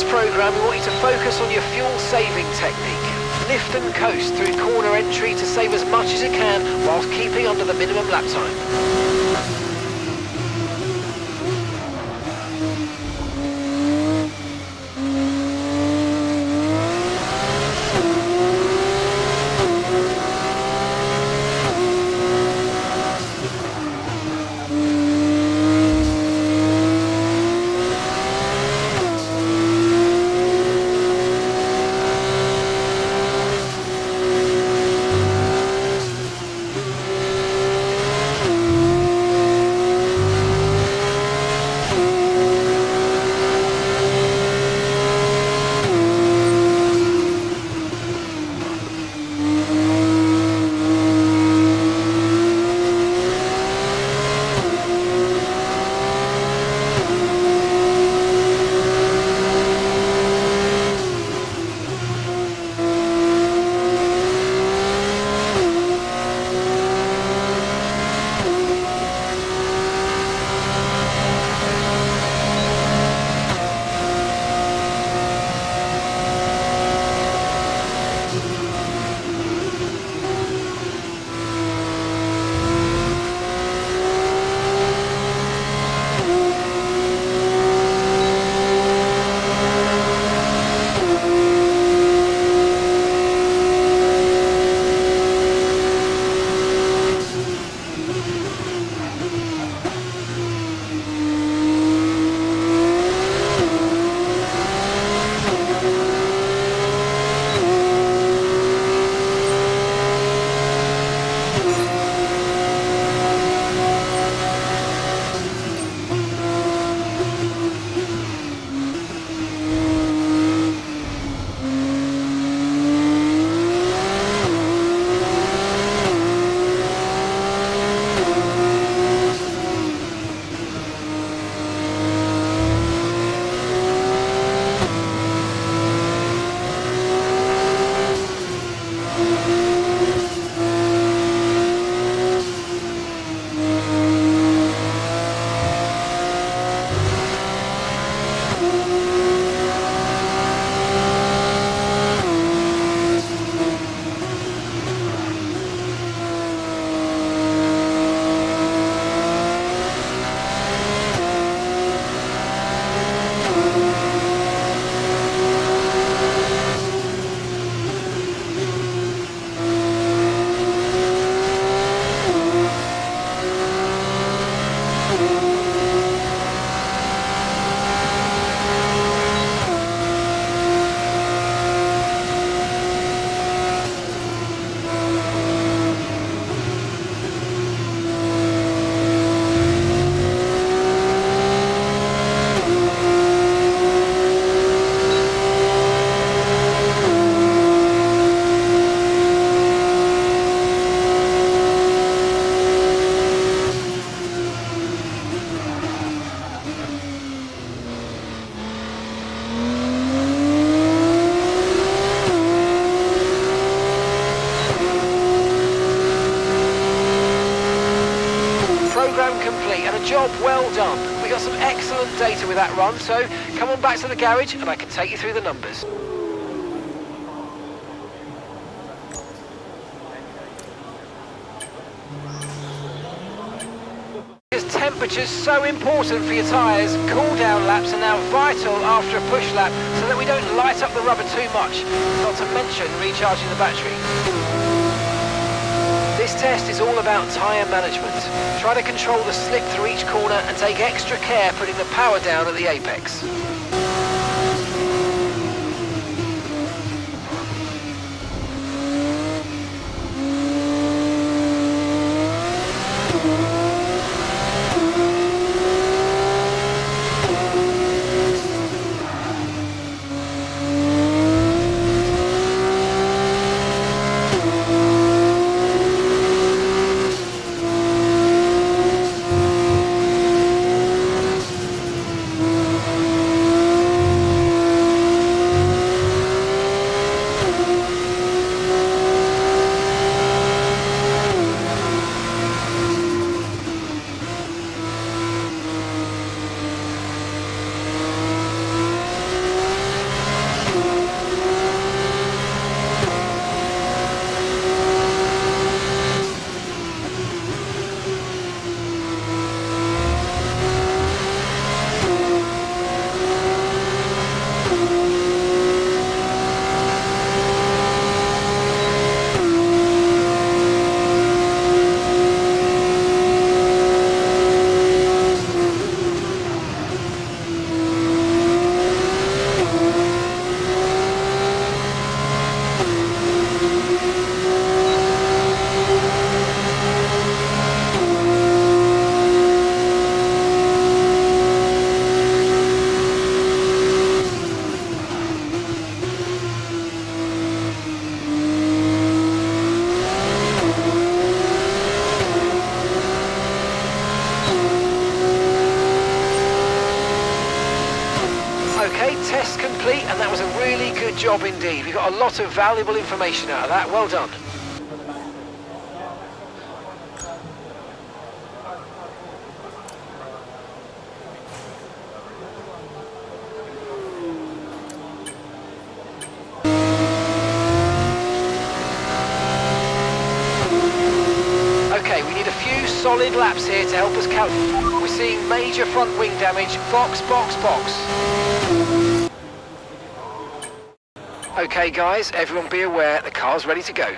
this program, we want you to focus on your fuel saving technique. Lift and coast through corner entry to save as much as you can whilst keeping under the minimum lap time. Complete and a job well done. We got some excellent data with that run, so come on back to the garage and I can take you through the numbers. Because temperature's so important for your tyres, cool down laps are now vital after a push lap so that we don't light up the rubber too much, not to mention recharging the battery. This test is all about tyre management. Try to control the slip through each corner and take extra care putting the power down at the apex. Okay, test complete, and that was a really good job indeed. We got a lot of valuable information out of that. Well done. Okay, we need a few solid laps here to help us calculate. We're seeing major front wing damage. Box, box, box. Okay guys, everyone be aware, the car's ready to go.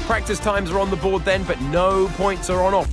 Practice times are on the board then, but no points are on offer.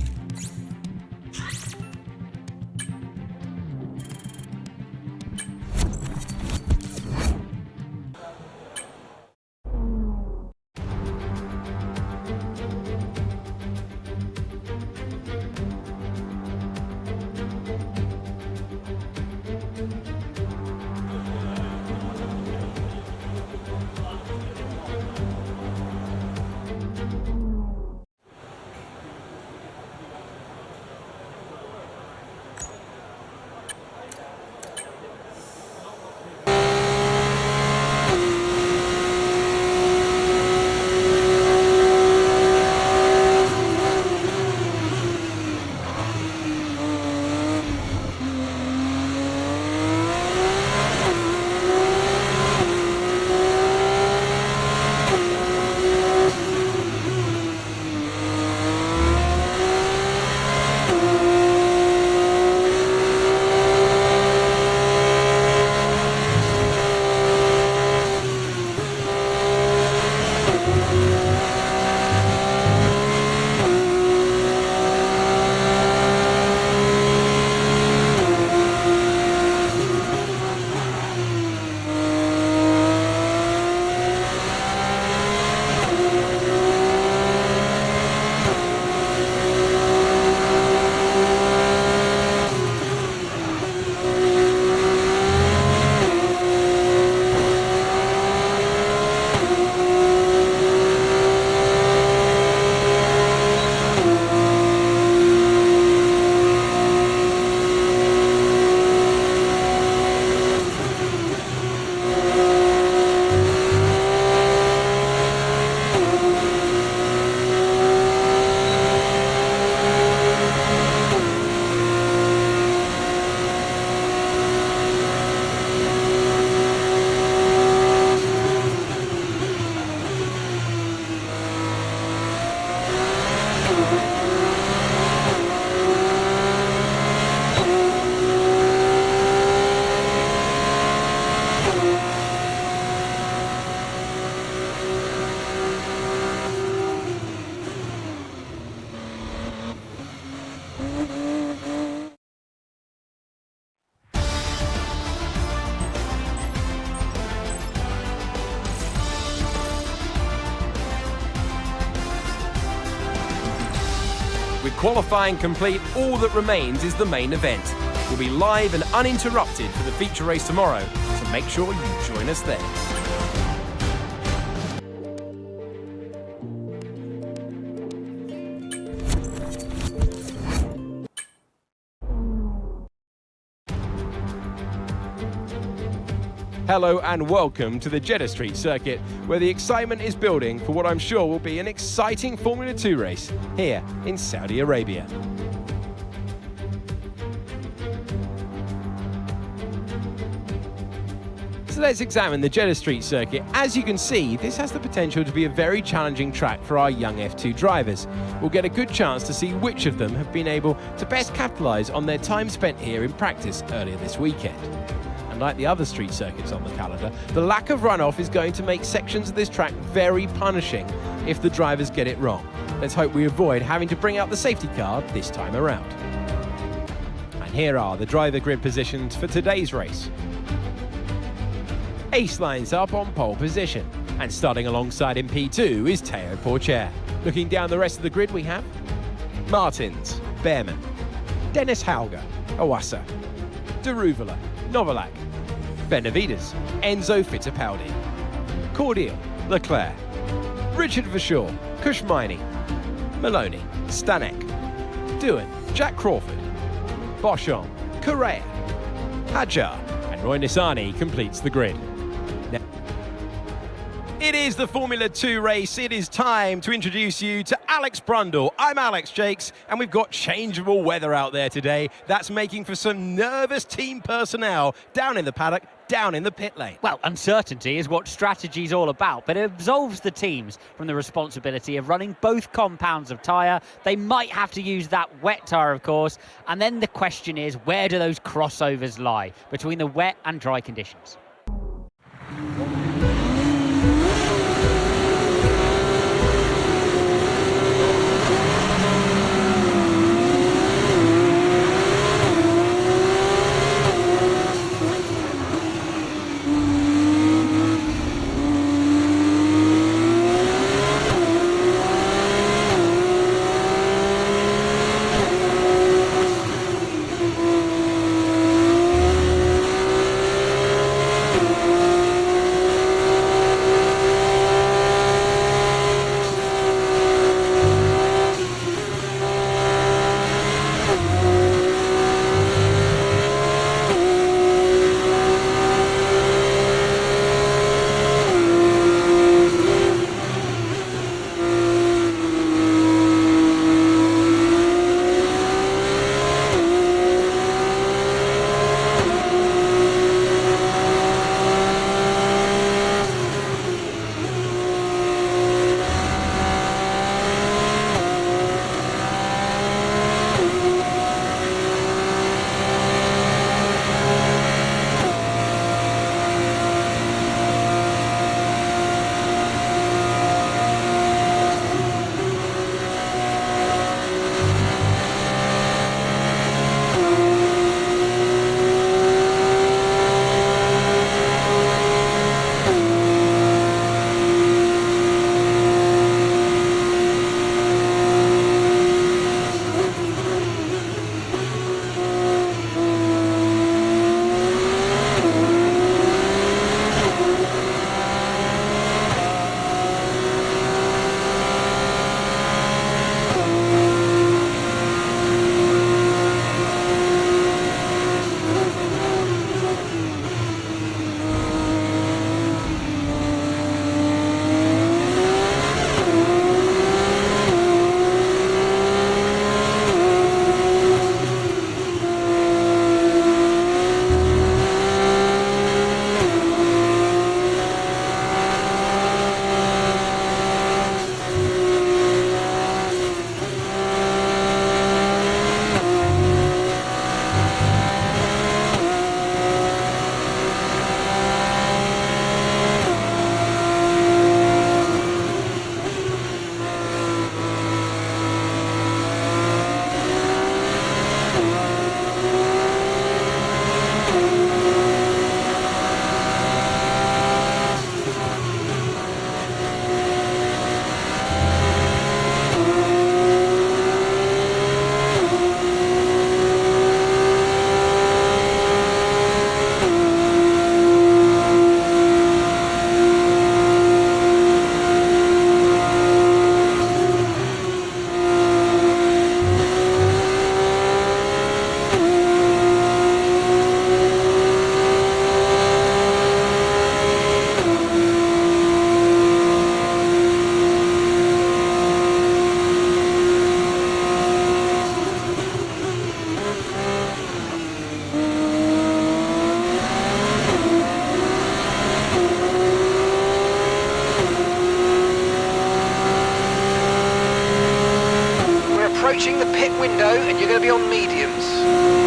With qualifying complete, all that remains is the main event. We'll be live and uninterrupted for the feature race tomorrow, so make sure you join us there. Hello and welcome to the Jeddah Street circuit, where the excitement is building for what I'm sure will be an exciting Formula 2 race here in Saudi Arabia. So let's examine the Jeddah Street circuit. As you can see, this has the potential to be a very challenging track for our young F2 drivers. We'll get a good chance to see which of them have been able to best capitalise on their time spent here in practice earlier this weekend. Like the other street circuits on the calendar, the lack of runoff is going to make sections of this track very punishing if the drivers get it wrong. Let's hope we avoid having to bring out the safety car this time around. And here are the driver grid positions for today's race. Ace lines up on pole position, and starting alongside in P2 is Teo Porcher. Looking down the rest of the grid, we have Martins, Behrman, Dennis Hauger, Owasa, Daruvala, Novalak, Benavides, Enzo Fittipaldi, Cordial, Leclerc, Richard Verschoor, Kushmini, Maloney, Stanek, Doohan, Jack Crawford, Boschon, Correa, Hadjar, and Roy Nissany completes the grid. It is the Formula 2 race. It is time to introduce you to Alex Brundle. I'm Alex Jakes, and we've got changeable weather out there today. That's making for some nervous team personnel down in the paddock, down in the pit lane. Well, uncertainty is what strategy is all about, but it absolves the teams from the responsibility of running both compounds of tyre. They might have to use that wet tyre, of course, and then the question is, where do those crossovers lie between the wet and dry conditions? approaching the pit window and you're going to be on mediums.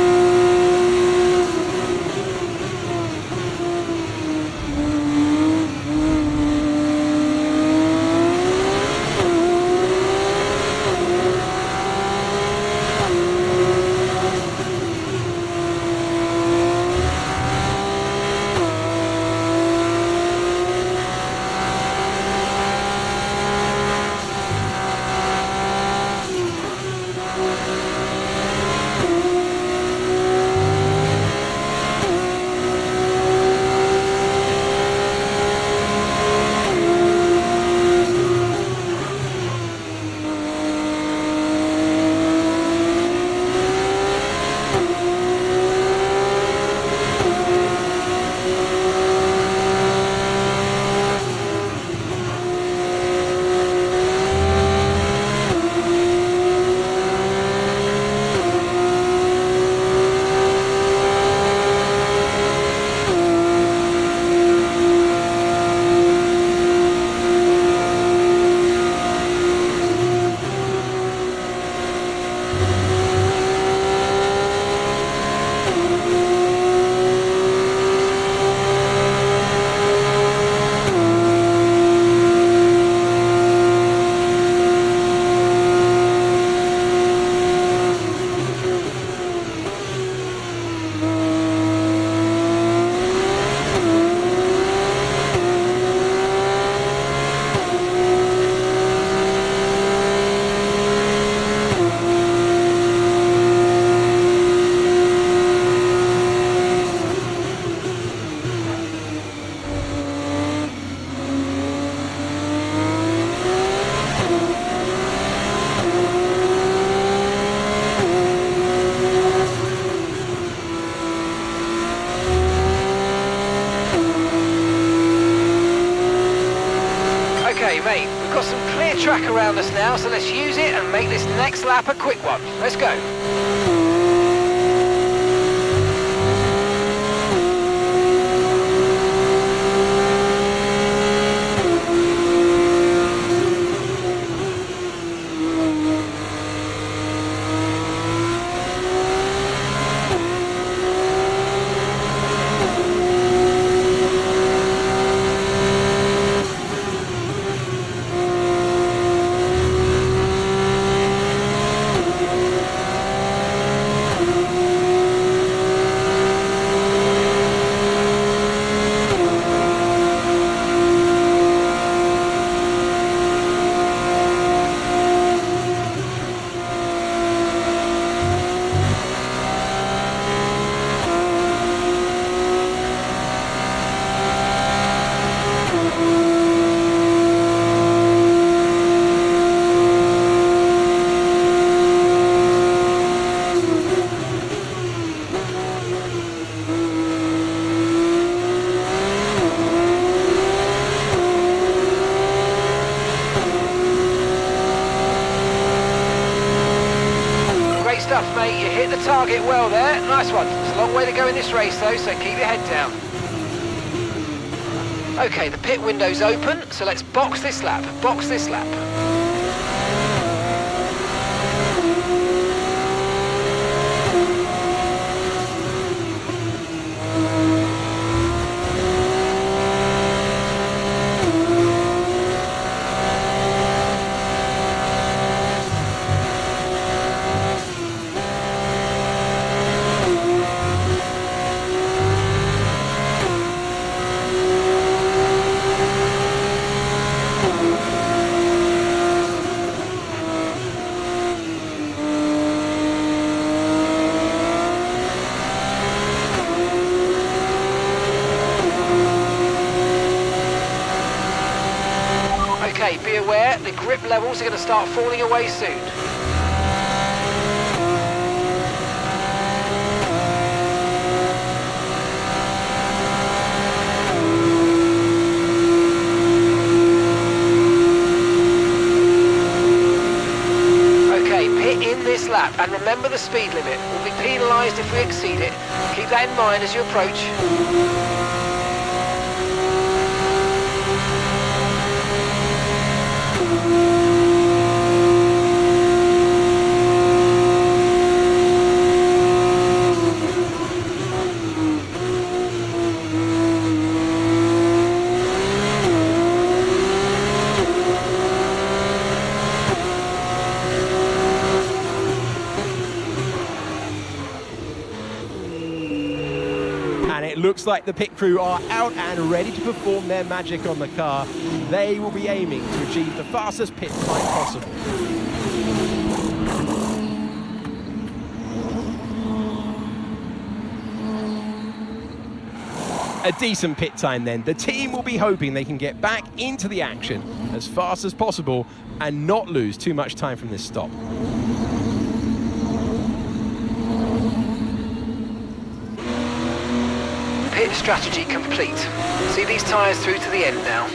around us now, so let's use it and make this next lap a quick one. Let's go. Stuff, mate. You hit the target well there. Nice one. It's a long way to go in this race though, so keep your head down. Okay, the pit window's open, so let's box this lap. Box this lap. Okay, be aware, the grip levels are going to start falling away soon. Okay, pit in this lap, and remember the speed limit. We'll be penalised if we exceed it. Keep that in mind as you approach. It looks like the pit crew are out and ready to perform their magic on the car. They will be aiming to achieve the fastest pit time possible. A decent pit time then. The team will be hoping they can get back into the action as fast as possible and not lose too much time from this stop. Pit strategy complete. See these tyres through to the end now.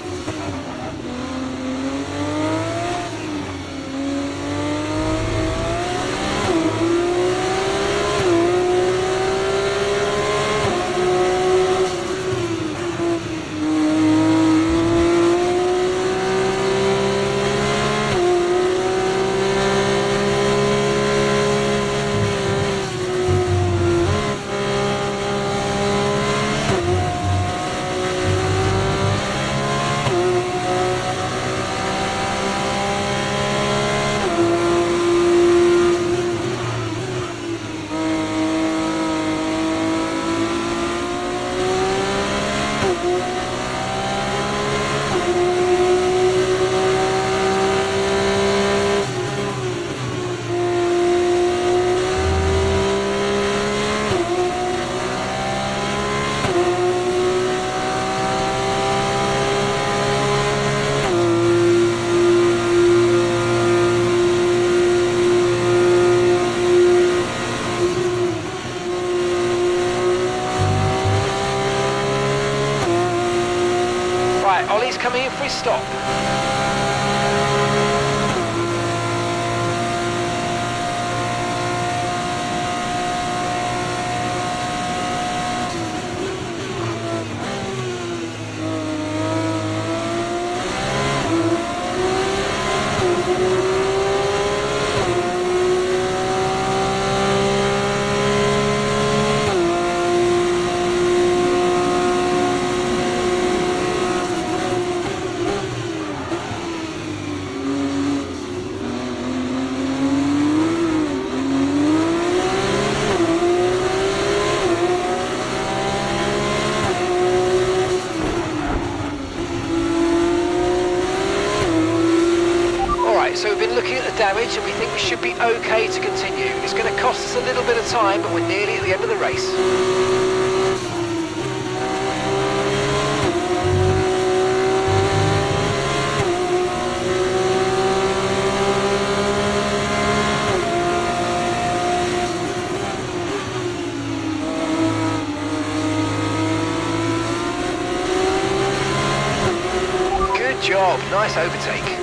So we've been looking at the damage and we think we should be okay to continue. It's going to cost us a little bit of time, but we're nearly at the end of the race. Good job, nice overtake.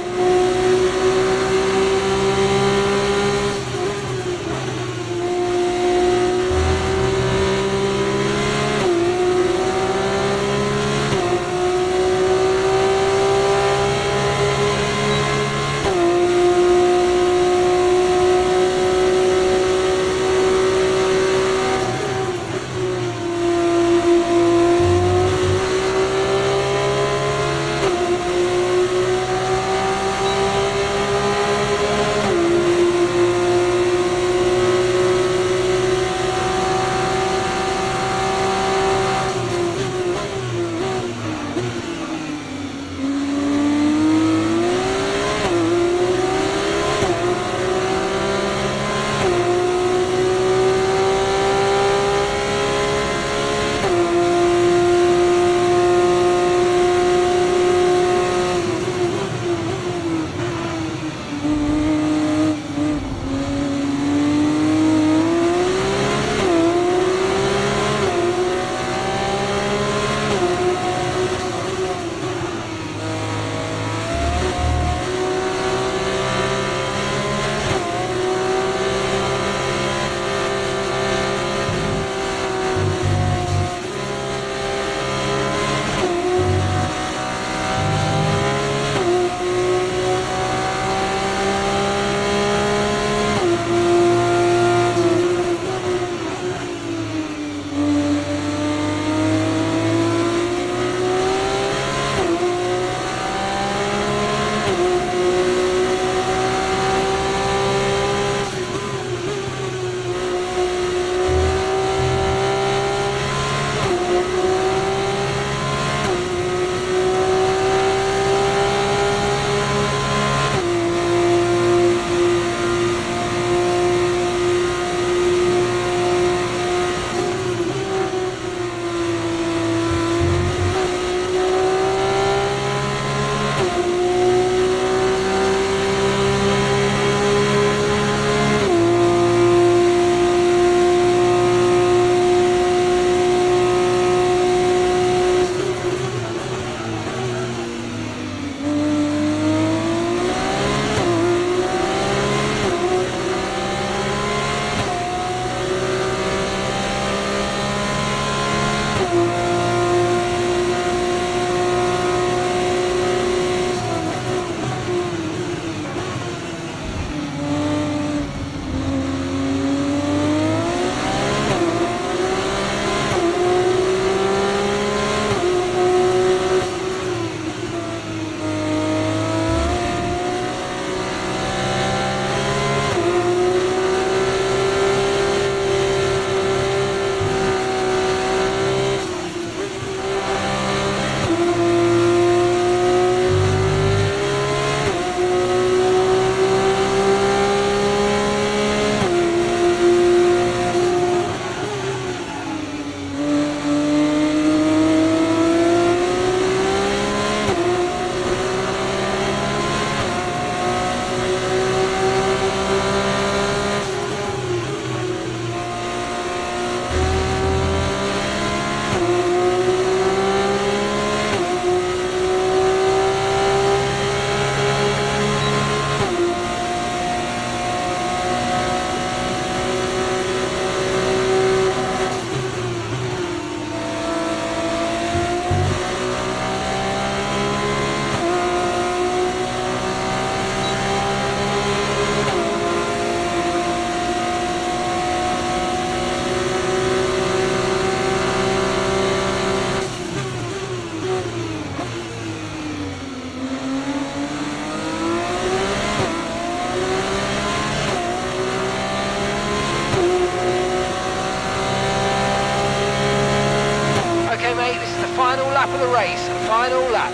Final lap of the race, final lap.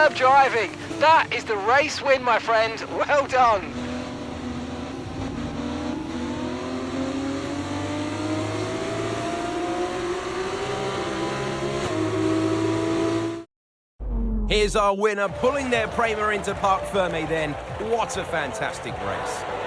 Superb driving. That is the race win, my friend. Well done. Here's our winner, pulling their Prema into Parc Ferme then. What a fantastic race.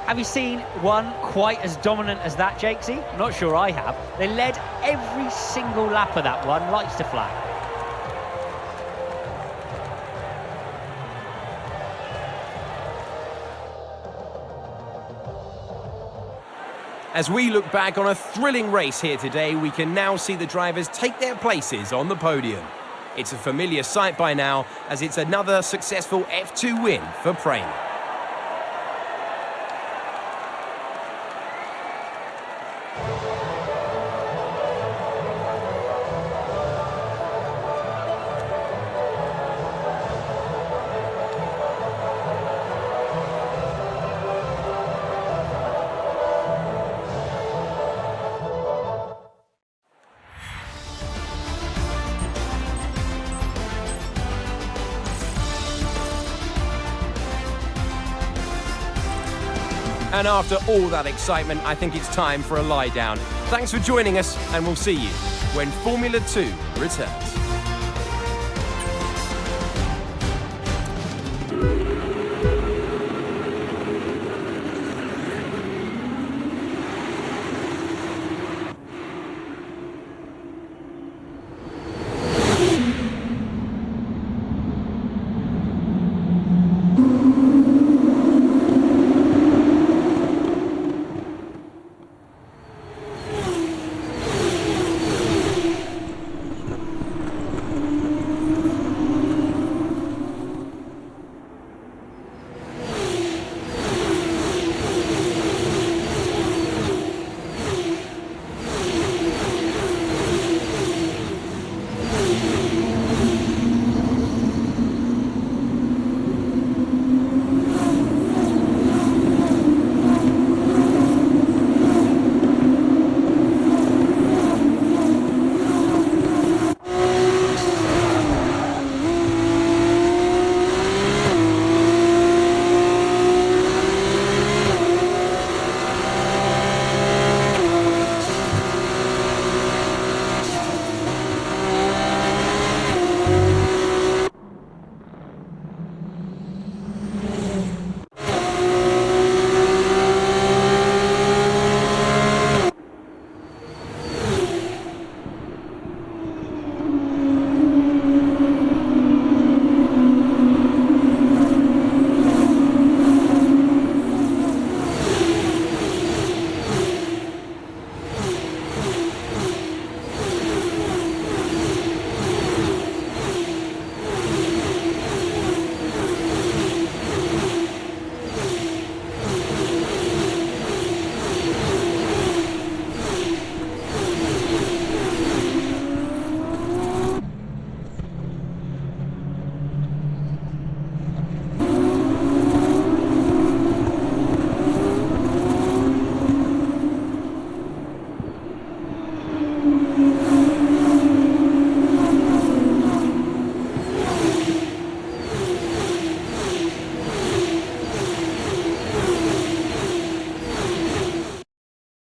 Have you seen one quite as dominant as that, Jakesy? I'm not sure I have. They led every single lap of that one, lights to flag. As we look back on a thrilling race here today, we can now see the drivers take their places on the podium. It's a familiar sight by now, as it's another successful F2 win for Prema. And after all that excitement, I think it's time for a lie down. Thanks for joining us, and we'll see you when Formula 2 returns.